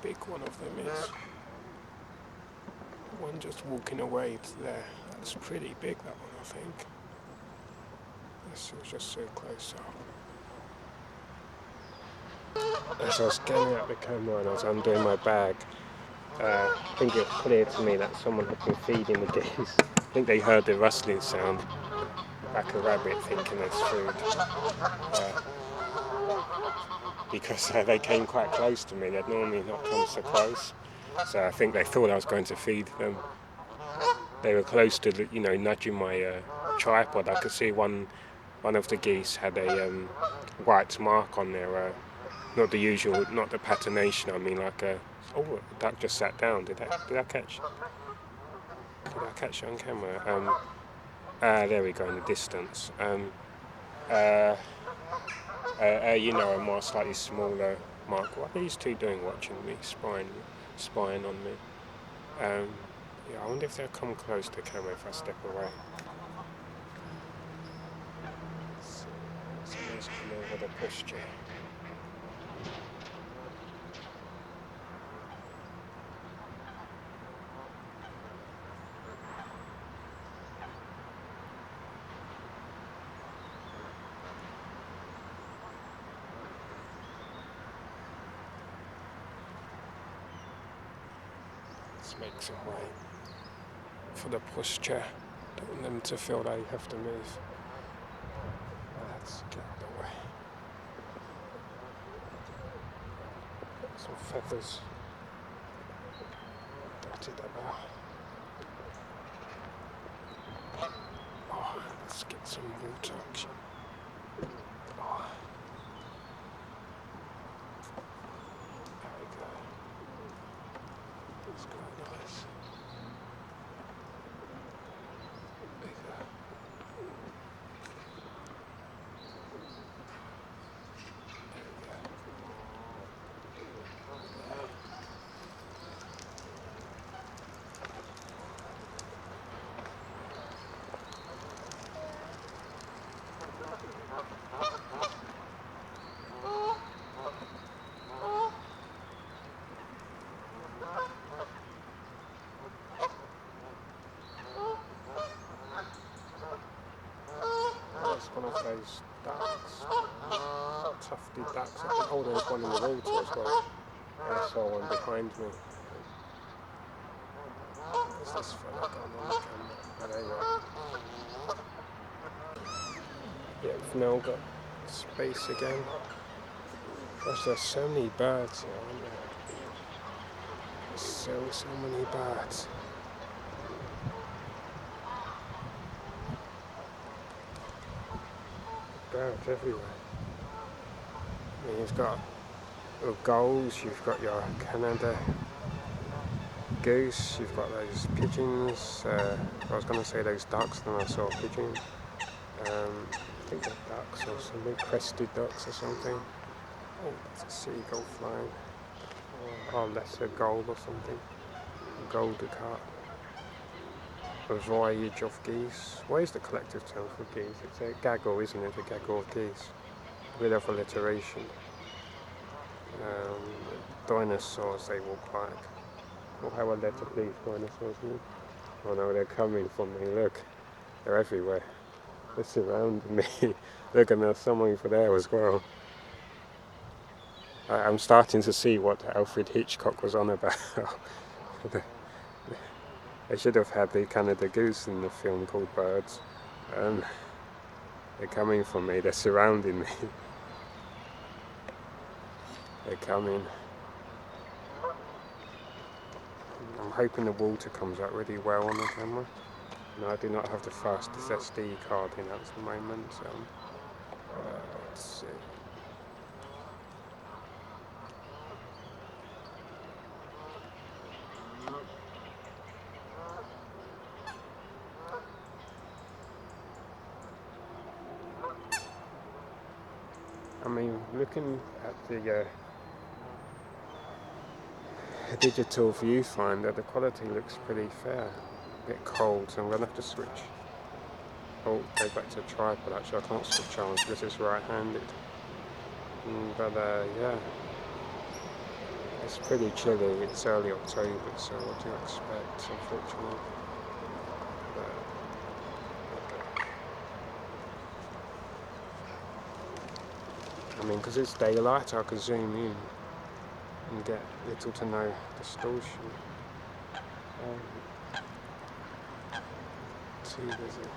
big one of them is. One just walking away to there. That's pretty big, that one, I think. This was just so close up. As I was getting out the camera and I was undoing my bag, I think it was clear to me that someone had been feeding the geese. I think they heard the rustling sound, like a rabbit thinking there's food. Because they came quite close to me. They'd normally not come so close. So I think they thought I was going to feed them. They were close to, nudging my tripod. I could see one of the geese had a white mark on their, not the usual, not the patination. I mean, like a. Oh, the duck just sat down. Did I catch it on camera? There we go in the distance. A more slightly smaller mark. What are these two doing watching me, spying on me? I wonder if they'll come close to the camera if I step away. So let's come over the pushchair. Let's make some way for the pushchair. Don't want them to feel they have to move. Let's get out of the way. Some feathers dotted about. Oh, let's get some water action. Oh. There we go. It's quite nice. There you go. That's one of those ducks, tufty ducks. Oh, there's one in the water as well. I saw one behind me. Where's this fella gone on the camera? Oh, there you are. Yeah, we've now got space again. Gosh, there's so many birds here, aren't there? So many birds. Birds everywhere. I mean, you've got your gulls, you've got your Canada goose, you've got those pigeons. I was going to say those ducks, then I saw a pigeon. I think they're ducks or something, crested ducks or something. Oh, that's a seagull flying. Or lesser gull or something. Golden carp. A voyage of geese. What is the collective term for geese? It's a gaggle, isn't it? A gaggle of geese. A bit of alliteration. Dinosaurs, they walk like. Oh, how are they to please dinosaurs? Oh no, they're coming for me. Look, they're everywhere. They're surrounding me. Look, and there's someone over there as well. I'm starting to see what Alfred Hitchcock was on about. They should have had the Canada goose in the film called Birds. They're coming for me, they're surrounding me. They're coming. I'm hoping the water comes out really well on the camera. No, I do not have the fastest SD card in at the moment. Let's see. I mean, looking at the digital viewfinder, the quality looks pretty fair. A bit cold, so I'm going to have to switch. Oh, go back to tripod. Actually, I can't switch on because it's right-handed. But yeah, It's pretty chilly. It's early October, so what do you expect, unfortunately? But, okay. I mean, because it's daylight, I can zoom in and get little to no distortion. Too busy.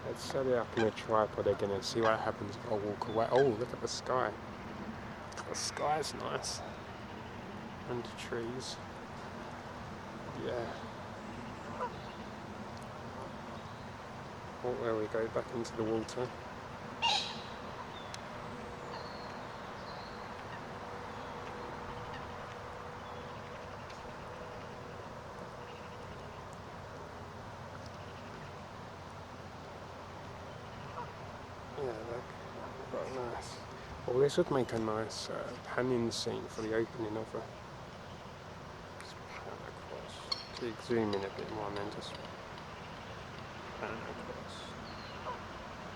Let's set it up in a tripod again and see what happens if I walk away. Oh, look at the sky. The sky's nice. And the trees. Yeah. Oh, there we go, back into the water. Yeah, look, quite nice. Well, this would make a nice panning scene for the opening of a. Just pan across. So you zoom in a bit more and then just pan across.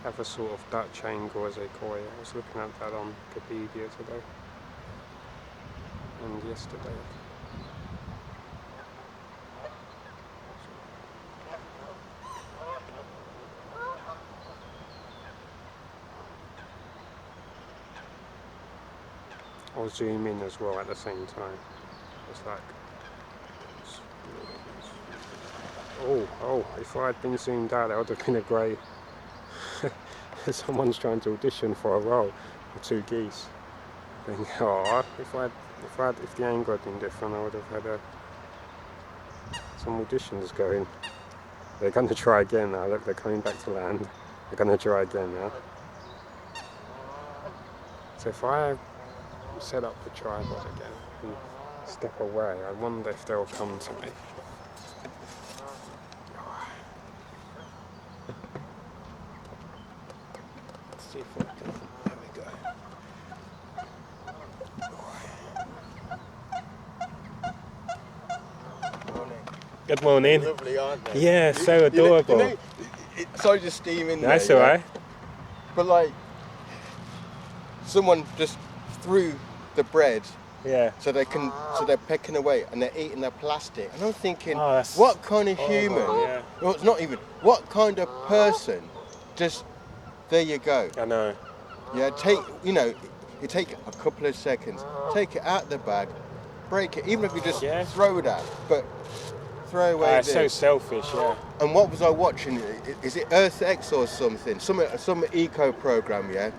Have a sort of Dutch angle, as they call it. I was looking at that on Wikipedia today and yesterday. Or zoom in as well at the same time. It's like, oh, if I had been zoomed out, that would have been a great. Someone's trying to audition for a role with 2 geese. I think, if the angle had been different, I would have had some auditions going. They're going to try again now. Look, they're coming back to land. They're going to try again now. So if I set up the tripod again and step away, I wonder if they'll come to me. Let's see if I can. There we go. Morning. Good morning. They're lovely, aren't they? Yeah, so adorable. Sorry to steam in there. That's alright. But like, someone just threw the bread. Yeah. So they're pecking away and they're eating their plastic. And I'm thinking, that's what kind of human? Yeah. Well, it's not even. What kind of person? Just there you go. I know. Yeah. You take a couple of seconds, take it out of the bag, break it, even if you just throw it out, but throw away. It's so selfish, yeah. And what was I watching? Is it Earth X or something? Some eco program, yeah.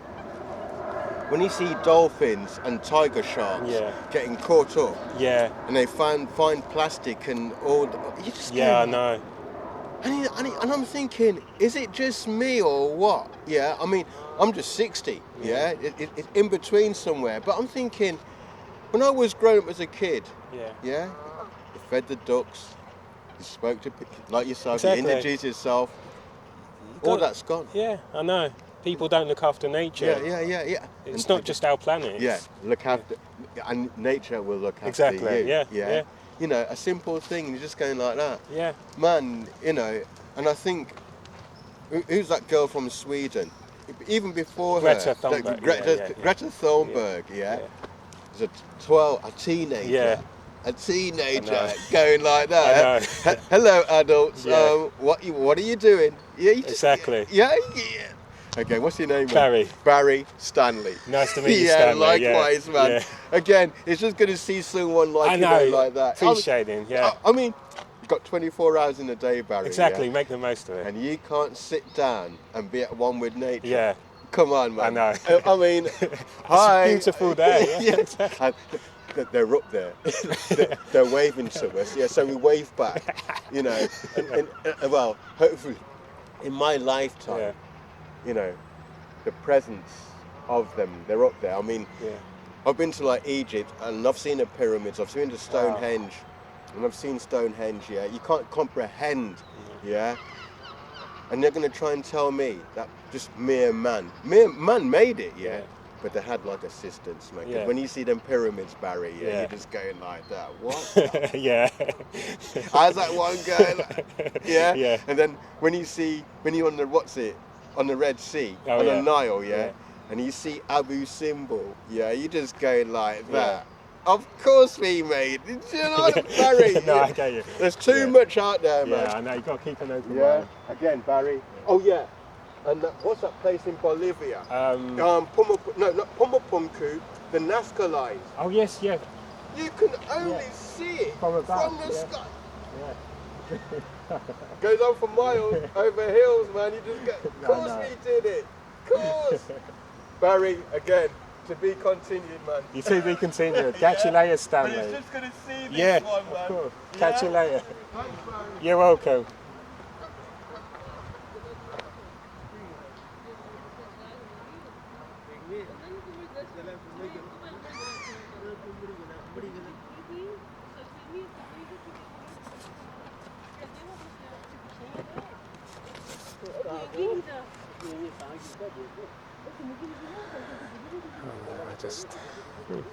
When you see dolphins and tiger sharks getting caught up, and they find plastic and all, you just I know. And I'm thinking, is it just me or what? Yeah, I mean, I'm just 60. Yeah, it's in between somewhere. But I'm thinking, when I was growing up as a kid, you fed the ducks, you spoke to people like yourself, you introduced yourself. All that's gone. Yeah, I know. People don't look after nature. Yeah. It's not just our planet. Yeah, look after, and nature will look after you. Yeah. You know, a simple thing, you're just going like that. Yeah. Man, you know, and I think, who's that girl from Sweden? Even before Greta her. Thunberg. Greta Thunberg, was a teenager. A teenager going like that. Hello, adults. What are you doing? Yeah, exactly. Yeah. Okay, what's your name? Barry. Barry Stanley. Nice to meet you, Stanley. Likewise, man. Yeah. Again, it's just good to see someone like like that. Appreciating, I mean, you've got 24 hours in a day, Barry. Exactly, make the most of it. And you can't sit down and be at one with nature. Yeah. Come on, man. I know. I mean, hi. It's a beautiful day. And they're up there. They're waving to us. Yeah, so we wave back. You know, and well, hopefully, in my lifetime. You know, the presence of them, they're up there. I mean, I've been to like Egypt and I've seen the pyramids, I've seen the Stonehenge, and I've seen Stonehenge, you can't comprehend, and they're going to try and tell me that just mere man made it, but they had like assistants, man. When you see them pyramids, Barry, you're just going like that, what? How's that one going? And then when you're on the, on the Red Sea, on the Nile, and you see Abu Simbel, yeah, you just go like that. Of course we made. Do you know what, Barry? No, I get you. There's too much out there, man. Yeah, I know. You got to keep an open Yeah. mind. Again, Barry. Oh yeah. And what's that place in Bolivia? Not Pumapunku, the Nazca lines. Oh yes, yeah. You can only see it From above, the sky. Yeah. Goes on for miles over hills, man. You just get. Of course we did it. Of course. Barry, again, to be continued, man. You see, we continue. Catch you later, Stanley. But he's just gonna see this one, man. Of course. Yeah? Catch you later. Thanks, Barry. You're welcome. I just, you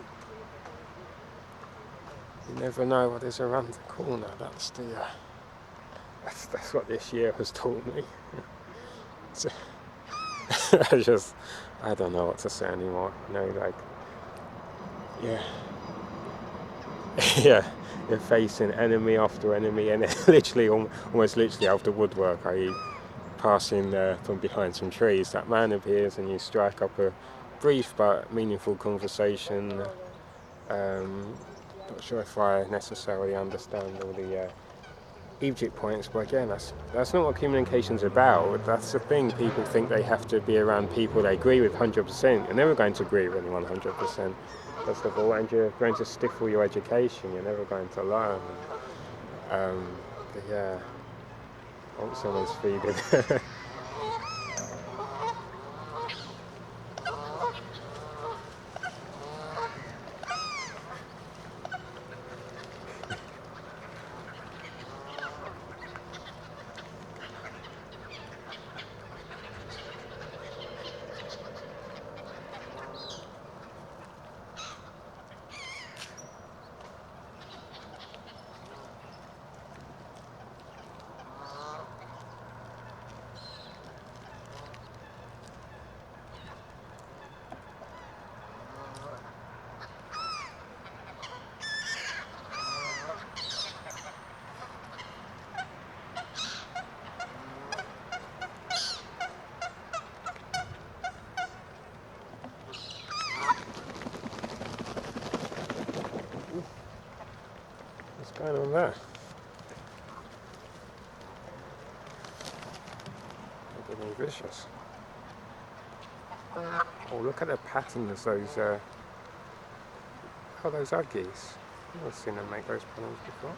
never know what is around the corner. That's the, that's what this year has taught me. So, I don't know what to say anymore. You know, like, yeah, yeah, you're facing enemy after enemy, and literally, almost literally out of the woodwork, i.e. passing from behind some trees, that man appears and you strike up a brief but meaningful conversation. Not sure if I necessarily understand all the Egypt points, but again, that's not what communication's about. That's the thing. People think they have to be around people they agree with 100%. You're never going to agree with anyone 100%, first of all, and you're going to stifle your education. You're never going to learn. But yeah, I hope someone's feeding. What's going on there? They're getting vicious. Oh, look at the patterns those. Oh, those are geese. I've seen them make those patterns before.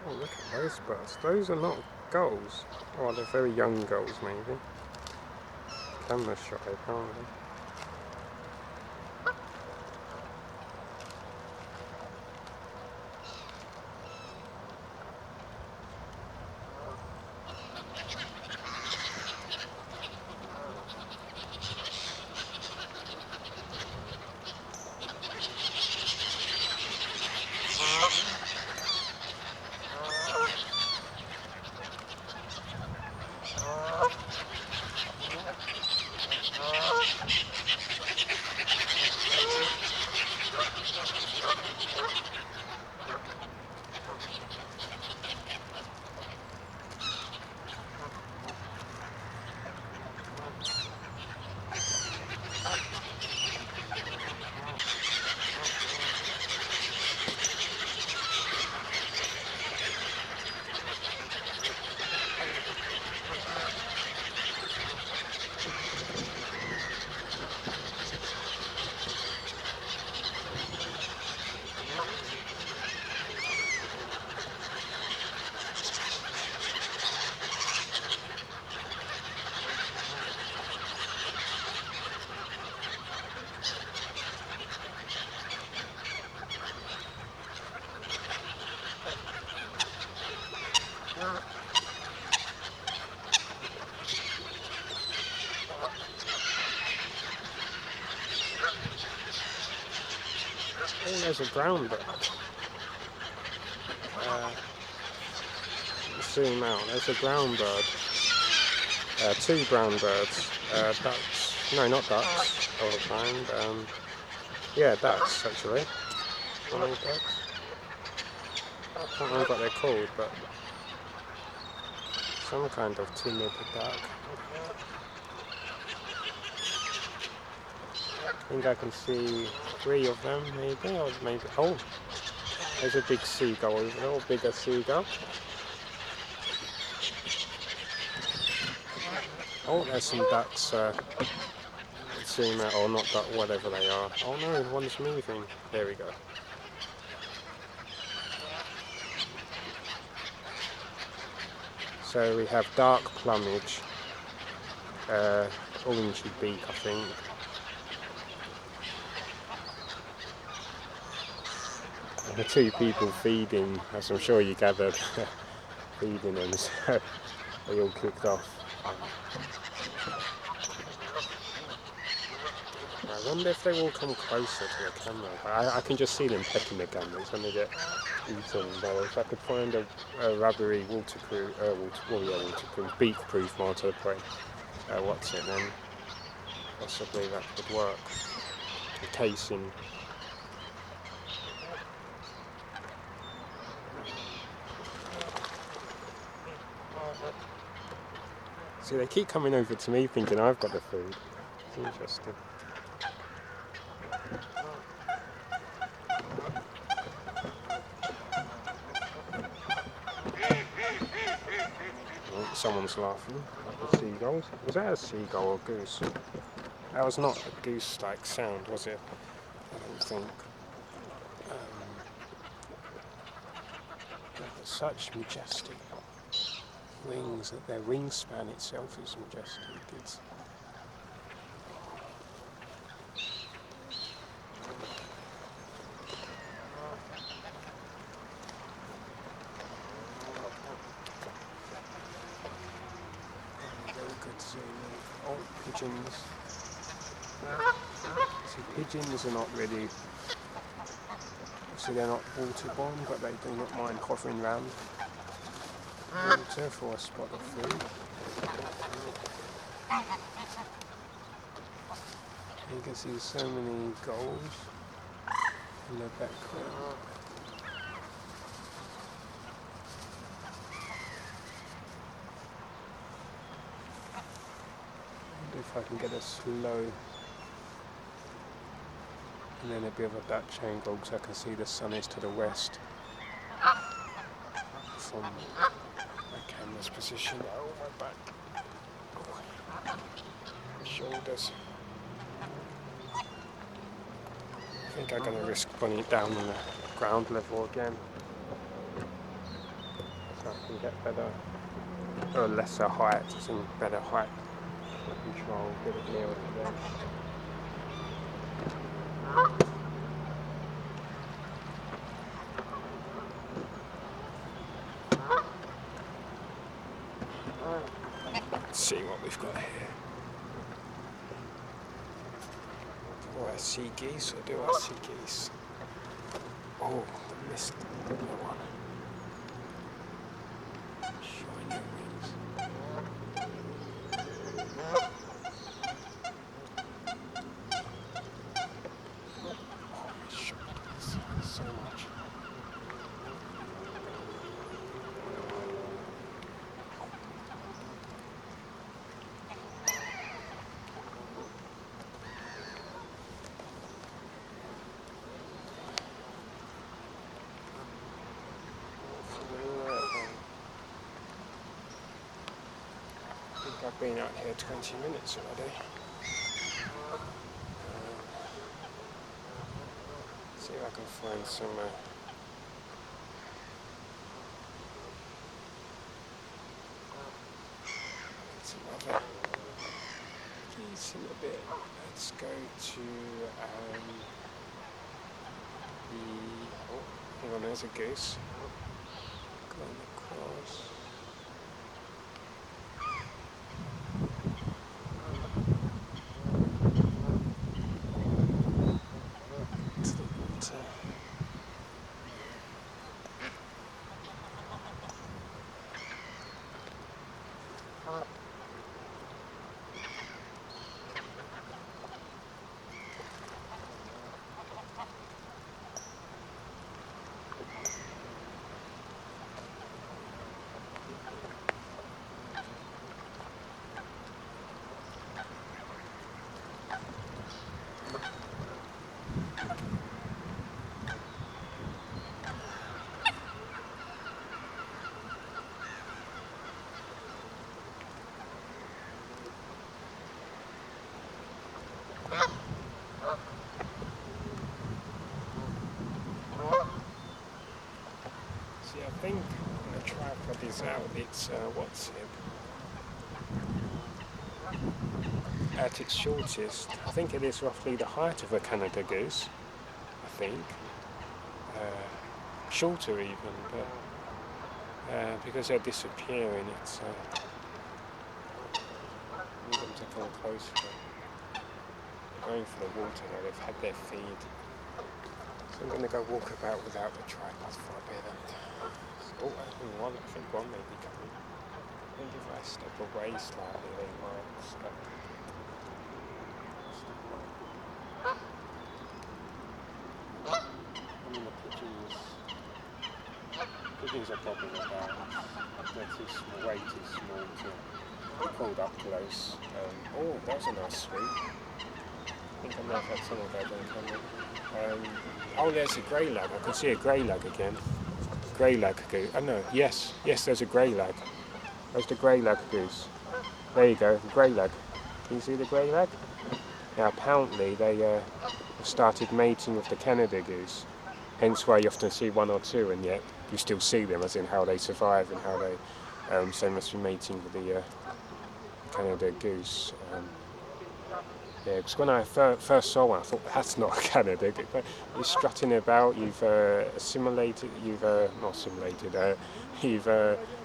Oh, look at those birds. Those are not gulls. Oh, they're very young gulls, maybe. Camera shy, apparently. there's a brown bird. Zoom out. There's a brown bird. Two brown birds. Ducks. No, not ducks. I will find. Yeah, ducks actually. Are they ducks? I can't remember what they're called, but some kind of timid duck. I think I can see 3 of them, maybe, or maybe. Oh, there's a big seagull over there, or bigger seagull. Oh, there's some ducks. Zoom out, or not duck, whatever they are. Oh no, one's moving. There we go. So we have dark plumage, orangey beak, I think. And the 2 people feeding, as I'm sure you gathered, feeding them, so they all kicked off. I wonder if they will come closer to the camera. I can just see them pecking the cameras when they get eaten. But if I could find a rubbery waterproof, beak-proof mortar prey, then possibly that could work. A casing. See, they keep coming over to me thinking I've got the food. It's interesting. Oh, someone's laughing at the seagulls. Was that a seagull or goose? That was not a goose-like sound, was it? I don't think. Such majestic wings, that their wingspan itself is majestic. It's very good to see. Oh, pigeons. See, pigeons are not really. So they're not waterborne, but they do not mind hovering around water for a spot of food. You can see so many gulls in the background. I wonder if I can get a slow and then a bit of a Dutch angle so I can see the sun is to the west from my camera's position. Oh, my back. Oh, my shoulders. I think I'm going to risk putting it down on the ground level again so I can get better, or lesser height, some better height control, a bit of nearer to them. Let's see what we've got here. Do I see geese or do I see geese? Oh, I missed the one. Shiny wings. So much. I think I've been out here 20 minutes already. See if I can find some other geese in a bit. Let's go to hang on, there's a goose. Going across. To the water. works out it's what's it? At its shortest, I think it is roughly the height of a Canada goose. I think shorter even, but because they're disappearing, it's need them to come closer. They're going for the water now. They've had their feed. So I'm going to go walk about without the tripod for a bit. And I think one may be coming. I think if I step away slightly, they might stop. I mean, the pigeons are bobbing about. They're too small, way too small to be pulled up close. Oh, that was a nice swoop. I think I might have had some of that coming. Oh, there's a grey lag. I can see a grey lag again. Grey lag goose. Oh no, yes, there's a grey lag. There's the grey lag goose. There you go, the grey lag. Can you see the grey lag? Now apparently they have started mating with the Canada goose. Hence why you often see one or two, and yet you still see them, as in how they survive and how they so must be mating with the Canada goose. Yeah, because when I first saw one, I thought that's not a Canada goose. But you're strutting about, you've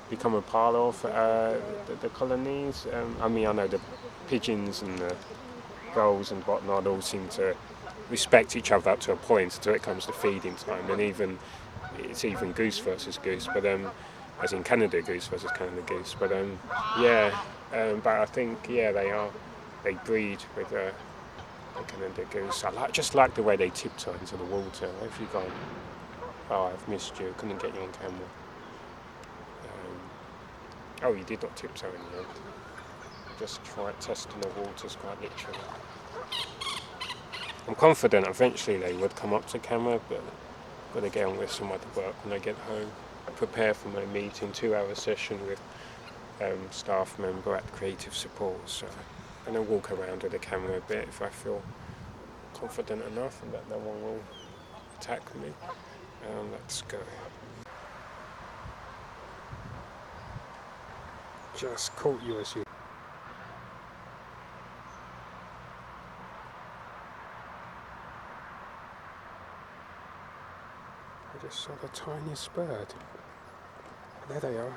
become a part of the colonies. I mean, I know the pigeons and the gulls and whatnot all seem to respect each other up to a point until it comes to feeding time, and it's even goose versus goose, but as in Canada goose versus Canada goose. But but I think they breed with the Canada goose. I just like the way they tiptoe into the water. Where have you gone? Oh, I've missed you. Couldn't get you on camera. Oh, you did not tiptoe in the end. Just try testing the waters quite literally. I'm confident eventually they would come up to camera, but I've got to get on with some other work when I get home. Prepare for my meeting, 2-hour session with staff member at Creative Support. So I'm going to walk around with the camera a bit if I feel confident enough and that no one will attack me. Let's go. Just caught you as you. I just saw the tiniest bird. There they are.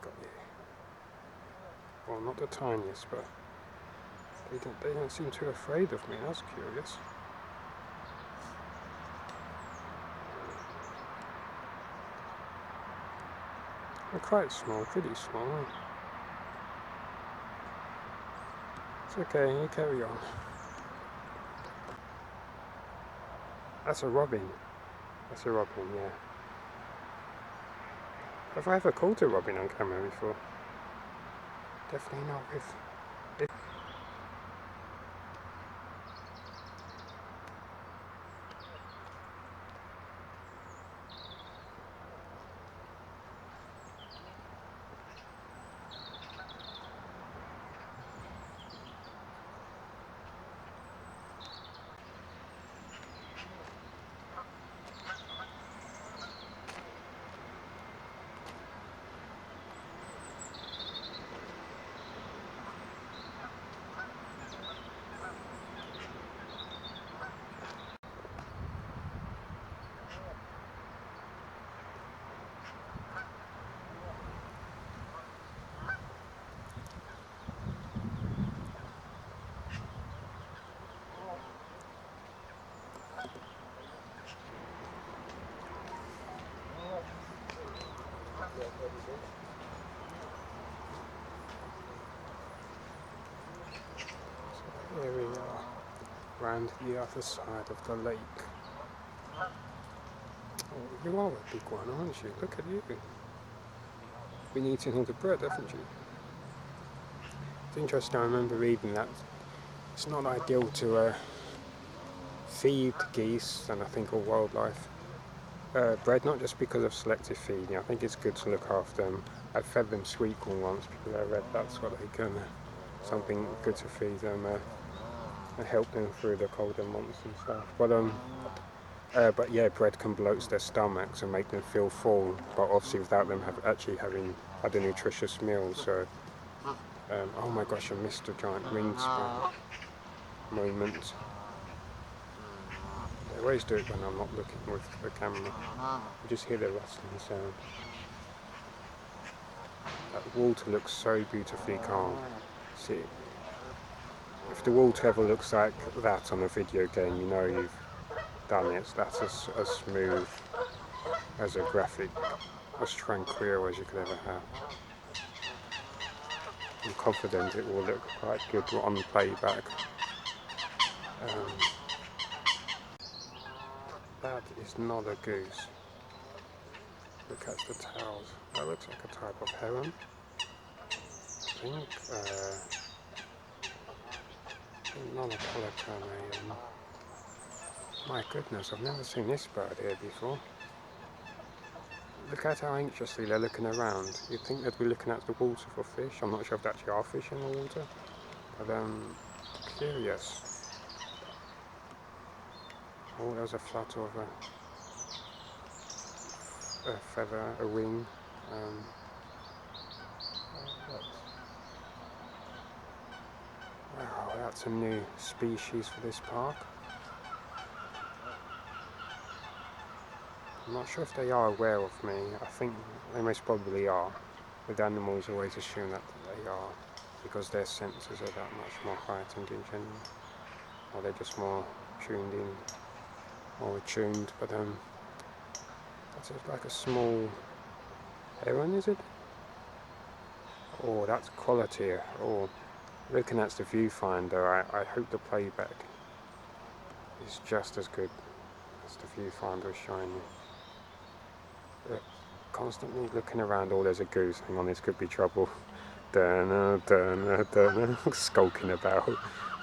Got you. Well, not the tiniest, but they don't seem too afraid of me. That's curious. They're quite small, pretty small. It's okay, you carry on. That's a robin. That's a robin, yeah. Have I ever caught a robin on camera before? Definitely not with... Here we are, round the other side of the lake. Oh, you are a big one, aren't you? Look at you. Been eating all the bread, haven't you? It's interesting, I remember reading that it's not ideal to feed geese, and I think all wildlife, bread, not just because of selective feeding. I think it's good to look after them. I fed them sweet corn once because I read that's what they can, something good to feed them, and help them through the colder months and stuff. But But yeah, bread can bloat their stomachs and make them feel full, but obviously without them actually having had a nutritious meal. So, oh my gosh, I missed a giant wingspan moment. I always do it when I'm not looking with the camera. You just hear the rustling sound. That water looks so beautifully calm. See, if the water ever looks like that on a video game, you know you've done it. That's as smooth, as a graphic, as tranquil as you could ever have. I'm confident it will look quite good on playback. That is not a goose. Look at the tails. That looks like a type of heron. I think not a polytone. My goodness, I've never seen this bird here before. Look at how anxiously they're looking around. You'd think they'd be looking at the water for fish. I'm not sure if there actually are fish in the water, but curious. Oh, there's a flutter of a feather, a wing. Wow, that's a new species for this park. I'm not sure if they are aware of me. I think they most probably are. With animals, always assume that they are, because their senses are that much more heightened in general. Or they're just more tuned in, or attuned. But that's like a small heron, is it? Oh, that's quality. Oh, looking at the viewfinder, I hope the playback is just as good as the viewfinder is showing you. Constantly looking around. Oh, there's a goose. Hang on, this could be trouble. Dunna, dunna, dunna. Skulking about.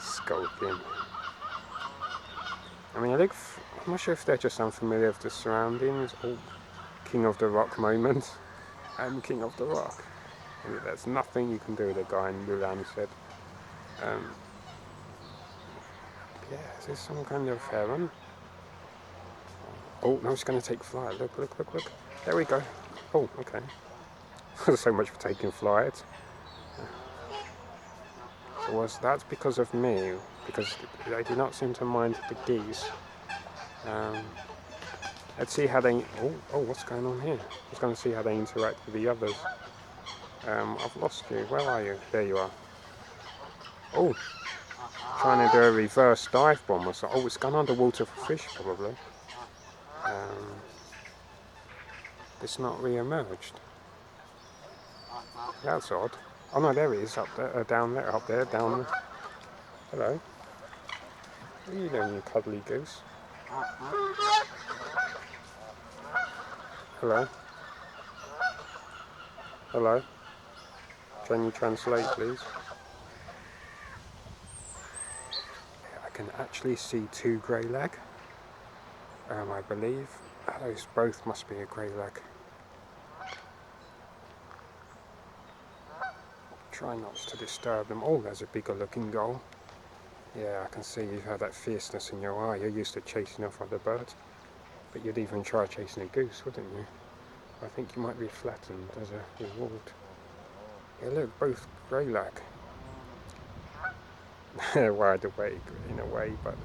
Skulking. I mean, I'm not sure if they're just unfamiliar with the surroundings. Oh, King of the Rock moment. I'm King of the Rock. And there's nothing you can do, the guy in Mulan said. Yeah, is this some kind of heron? Oh, no, it's going to take flight. Look, look, look, look. There we go. Oh, okay. So much for taking flight. So that's because of me, because they do not seem to mind the geese. Let's see how they... Oh, what's going on here? I was going to see how they interact with the others. I've lost you. Where are you? There you are. Oh, trying to do a reverse dive bomb or something. Oh, it's gone underwater for fish, probably. It's not re-emerged. That's odd. Oh no, there he is, up there, down there, up there, down there. Hello. What are you doing, you cuddly goose? Hello. Hello. Can you translate, please? I can actually see two greylag. I believe those both must be a greylag. Try not to disturb them. Oh, there's a bigger looking gull. Yeah, I can see you've had that fierceness in your eye. You're used to chasing off other birds. But you'd even try chasing a goose, wouldn't you? I think you might be flattened as a reward. Yeah, look, both greylag. They're wide awake in a way, but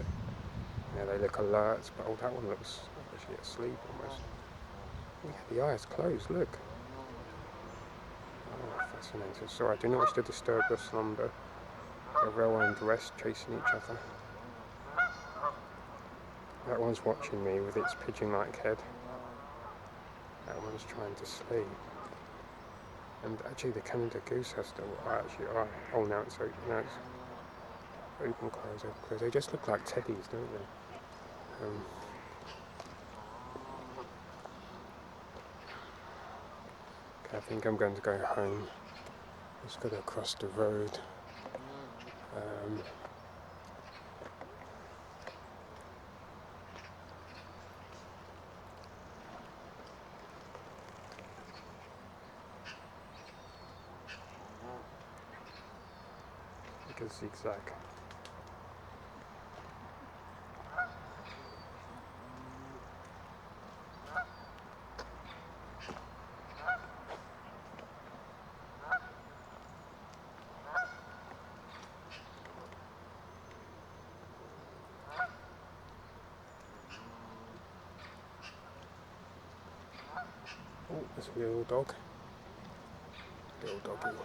yeah, they look alert. But oh, that one looks actually asleep almost. Yeah, the eye is closed, look. Oh, fascinating. Sorry, I do not wish to disturb your slumber. They're well and rest, chasing each other. That one's watching me with its pigeon-like head. That one's trying to sleep. And actually the Canada goose has the eye. Oh, now it's open. Now it's open, close, open, close. They just look like teddies, don't they? Okay, I think I'm going to go home. Just got to cross the road. Like a zigzag. Oh, there's a little dog. Little doggy.